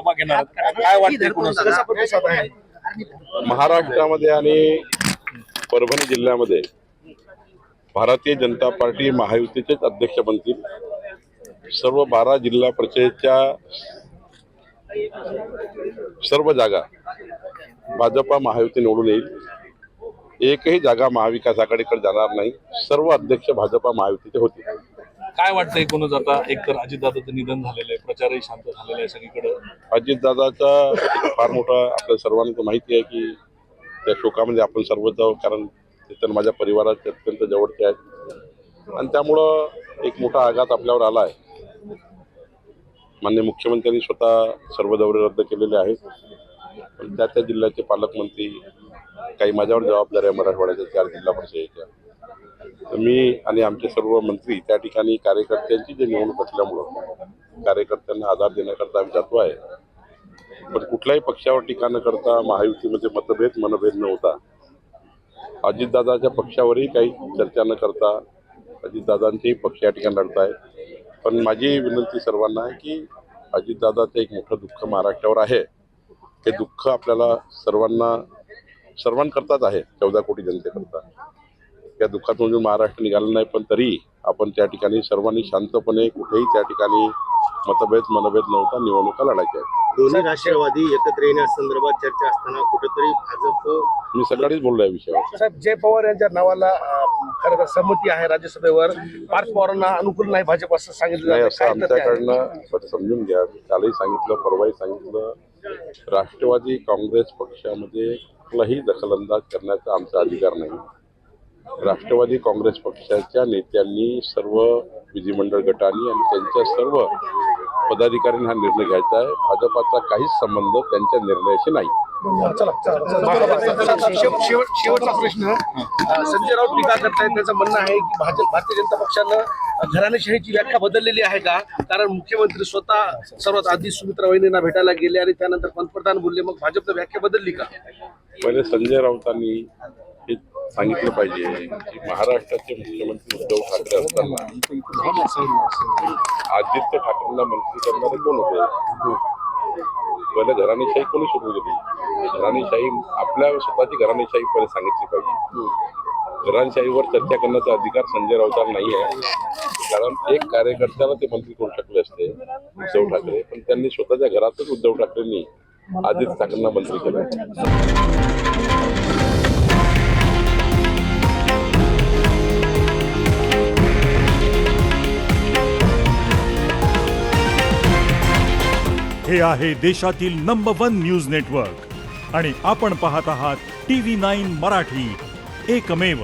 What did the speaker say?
सभा घेणार आहात. काय वाटतंय कोणाचं कसा प्रतिसाद आहे? महाराष्ट्रामध्ये आणि परभणी जिल्ह्यामध्ये भारतीय जनता पार्टी महायुतीचेच अध्यक्ष बनतील. सर्व 12 जिल्हा परिषदेच्या सर्व जागा भाजपा महायुती निवडून येईल. एकही जागा महाविकास आघाडीकडे जाणार नाही. सर्व अध्यक्ष भाजपा महायुतीचे होतील. काय वाटतंय कोणाचं आता? एक तर अजितदादाचं निधन झालेलं आहे, प्रचारही शांत झालेला आहे सगळीकडे. अजितदादाचा फार मोठा आपल्या सर्वांना माहिती आहे की त्या शोकामध्ये आपण सर्वच जाऊ, कारण ते तर माझ्या परिवाराचे अत्यंत जवळचे आहेत आणि त्यामुळं एक मोठा आघात आपल्यावर आला आहे. माननीय मुख्यमंत्र्यांनी स्वतः सर्व दौरे रद्द केलेले आहेत. पण त्या जिल्ह्याचे पालकमंत्री, काही माझ्यावर जबाबदारी आहे मराठवाड्याच्या 4 जिल्हा परिषदेच्या. तर मी आणि आमचे सर्व मंत्री त्या ठिकाणी कार्यकर्त्यांची जे निवडणूक असल्यामुळं कार्यकर्त्यांना आधार देण्याकरता आम्ही जातो आहे. पण कुठल्याही पक्षावर टीका न करता महायुतीमध्ये मनभेद न होता अजितदादाच्या पक्षावरही काही चर्चा न करता अजितदादांचेही पक्ष या ठिकाणी लढत आहे. पण माझी विनंती सर्वांना आहे की अजितदादाचं एक मोठं दुःख महाराष्ट्रावर आहे. हे दुःख आपल्याला सर्वांकरताच आहे, 14 कोटी जनतेकरता. त्या दुःखातून महाराष्ट्र निघाला नाही, पण तरी आपण त्या ठिकाणी सर्वांनी शांतपणे कुठेही त्या ठिकाणी मनभेद नव्हता निवडणुका लढायच्या आहेत. दोन्ही राष्ट्रवादी एकत्र येण्यासंदर्भात चर्चा असताना कुठेतरी भाजप, मी सकाळीच बोललो या विषयावर. साहेब, जय पवार यांच्या नावाला खरं तर संमती आहे राज्यसभेवर. पार्थ पवारांना अनुकूल नाही भाजप असं सांगितलं नाही, जातं. असं काय तथ्य आहे? आमच्याकडनं समजून घ्या. कालही सांगितलं, परवाही सांगितलं, राष्ट्रवादी काँग्रेस पक्षामध्ये कुठलाही दखलंदाज करण्याचा आमचा अधिकार नाही. राष्ट्रवादी काँग्रेस पक्षाच्या नेत्यांनी, सर्व विधिमंडळ गटांनी आणि त्यांच्या सर्व पदाधिकाऱ्यांनी हा निर्णय घ्यायचा आहे. भाजपाचा काहीच संबंध त्यांच्या निर्णयाशी नाही. शेवटचा प्रश्न. संजय राऊत टीका करतायत, त्याचं म्हणणं आहे की भारतीय जनता पक्षानं घराणेशाहीची व्याख्या बदललेली आहे का? कारण मुख्यमंत्री स्वतः सर्वात आधी सुमित्रा वहिनींना भेटायला गेले आणि त्यानंतर पंतप्रधान बोलले, मग भाजपनं व्याख्या बदलली का? पहिले संजय राऊतांनी हे सांगितलं पाहिजे की महाराष्ट्राचे मुख्यमंत्री उद्धव ठाकरे असताना आदित्य ठाकरेंना मंत्री करणारे कोण होते? पहिले घराणेशाही कोणी सुरू केली? घराणेशाही, आपल्या स्वतःची घराणेशाही पहिले सांगितली पाहिजे. घराणेशाहीवर चर्चा करण्याचा अधिकार संजय राऊतांना नाही आहे. कारण एक कार्यकर्त्याला ते मंत्री करू शकले असते उद्धव ठाकरे, पण त्यांनी स्वतःच्या घरातच उद्धव ठाकरेंनी आदित्य ठाकरेंना मंत्री केलं. हे आहे देशातील नंबर 1 न्यूज नेटवर्क आणि आपण पाहत आहात TV9 मराठी, एकमेव.